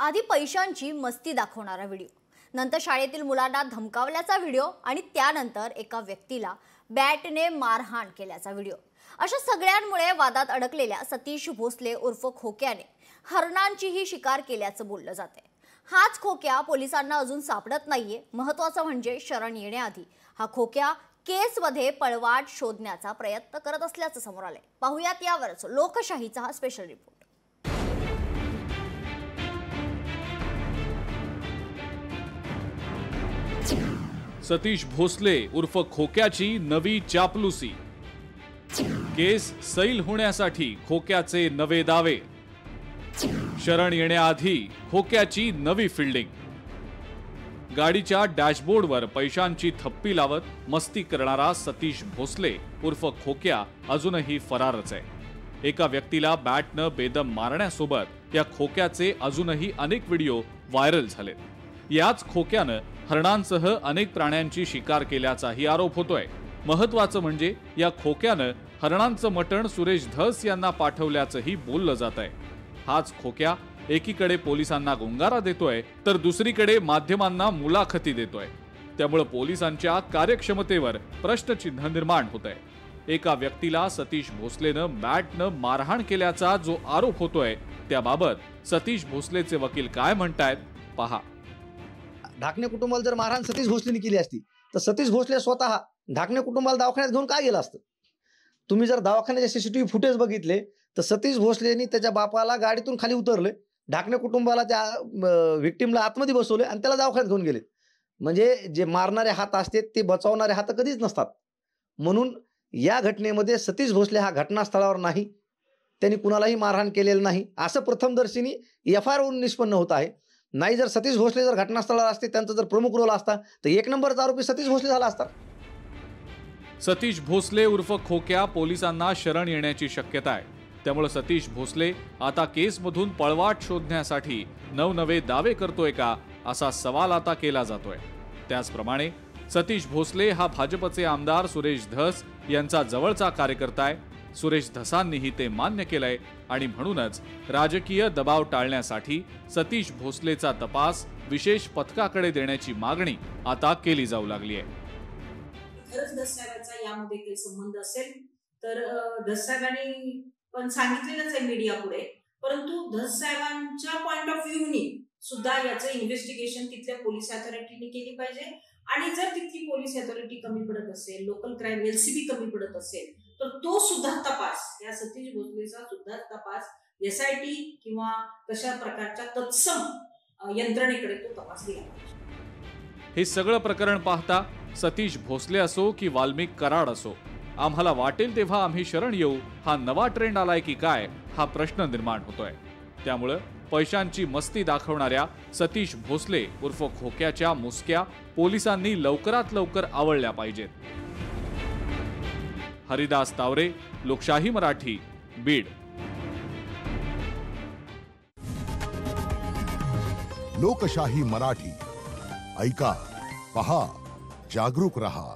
आधी पैशांची मस्ती दाखवणारा व्हिडिओ, नंतर शाळेतील मुलांना धमकावल्याचा व्हिडिओ आणि त्यानंतर एका व्यक्तीला बॅटने मारहाण केल्याचा व्हिडिओ। अशा सगळ्यांमुळे वादात अडकलेल्या सतीश भोसले उर्फ खोक्याने हरणांचीही शिकार केल्याचं बोललं जाते। हाच खोक्या पोलिसांना अजून सापडत नाहीये। महत्त्वाचं म्हणजे शरण येण्याआधी हा खोक्या केसमध्ये पळवाट शोधण्याचा प्रयत्न करत असल्याचं समोर आलंय। पाहुयात यावरच लोकशाहीचा हा स्पेशल रिपोर्ट। सतीश भोसले उर्फ खोक्याची नवी चापलुसी। केस सैल होण्यासाठी खोक्याचे नवे दावे। शरण येण्याआधी खोक्याची नवी फिल्डिंग। गाडीच्या डॅशबोर्डवर पैशांची थप्पी लावत मस्ती करणारा सतीश भोसले उर्फ खोक्या अजूनही फरारच आहे। एका व्यक्तीला बॅटनं बेदम मारण्यासोबत या खोक्याचे अजूनही अनेक व्हिडिओ व्हायरल झालेत। याच खोक्यानं हरणांसह अनेक प्राण्यांची शिकार केल्याचाही आरोप होतोय। महत्त्वाचं म्हणजे या खोक्यानं हरणांचं मटण सुरेश धस यांना पाठवल्याचंही बोललं जात आहे। हाच खोक्या एकीकडे पोलिसांना गुंगारा देतोय तर दुसरीकडे माध्यमांना मुलाखती देतोय। त्यामुळे पोलिसांच्या कार्यक्षमतेवर प्रश्नचिन्ह निर्माण होतंय। एका व्यक्तीला सतीश भोसलेनं बॅटनं मारहाण केल्याचा जो आरोप होतोय त्याबाबत सतीश भोसलेचे वकील काय म्हणतायत पहा। ढाकणे कुटुंबाला जर मारहाण सतीश भोसलेने केली असती तर सतीश भोसले स्वतः ढाकणे कुटुंबाला दवाखान्यात घेऊन काय गेला असतं? तुम्ही जर दवाखान्याचे सीसीटीव्ही फुटेज बघितले तर सतीश भोसलेनी त्याच्या बापाला गाडीतून खाली उतरले, ढाकणे कुटुंबाला त्या व्हिक्टिमला आतमध्ये बसवले आणि त्याला दवाखान्यात घेऊन गेले। म्हणजे जे मारणारे हात असते ते बचावणारे हात कधीच नसतात। म्हणून या घटनेमध्ये सतीश भोसले हा घटनास्थळावर नाही, त्यांनी कुणालाही मारहाण केलेलं नाही असं प्रथमदर्शनी FIR वरून निष्पन्न होत आहे। नाही जर सतीश भोसले जर घटनास्थळावर असते, त्यांचा जर प्रमुख रोल असता तर एक नंबरचा आरोपी सतीश भोसले झाला असता। सतीश भोसले उर्फ खोक्या पोलिसांना शरण येण्याची शक्यता आहे। त्यामुळे सतीश भोसले आता केसमधून पळवाट शोधण्यासाठी नवनवे दावे करतोय का असा सवाल आता केला जातोय। त्याचप्रमाणे सतीश भोसले हा भाजपचे आमदार सुरेश धस यांचा जवळचा कार्यकर्ता आहे। सुरेश धसांनीही ते मान्य केलंय आणि म्हणूनच राजकीय दबाव टाळण्यासाठी सतीश भोसलेचा तपास विशेष पथकाकडे देण्याची मागणी आता केली जाऊ लागली आहे। खरंच धस साहेबांचा यामध्ये काही संबंध असेल तर धस साहेबांनी पण सांगितलेलंच आहे मीडिया पुढे, परंतु धस साहेबांच्या पॉइंट ऑफ व्ह्यूनी सुद्धा याचं इन्व्हेस्टिगेशन तिथल्या पोलीस अथॉरिटीने केली पाहिजे। आणि जर तिथली पोलीस अथॉरिटी कमी पडत असेल, लोकल क्राईम LCB कमी पडत असेल तर तो सुद्धा तपास, या सतीश भोसलेचा सुद्धा तपास SIT किंवा तशा प्रकारच्या तत्सम यंत्रणेकडे तो तपास दिला पाहिजे। हे सगळं प्रकरण पाहता सतीश भोसले असो की वाल्मिक कराड असो, आम्हाला वाटेल तेव्हा आम्ही शरण येऊ हा नवा ट्रेंड आलाय की काय हा प्रश्न निर्माण होतोय। त्यामुळे पैशांची मस्ती दाखवणाऱ्या सतीश भोसले उर्फ खोक्याच्या मुसक्या पोलिसांनी लवकरात लवकर आवळल्या पाहिजेत। हरिदास तावरे, लोकशाही मराठी, बीड। लोकशाही मराठी ऐका, पहा, जागरूक रहा।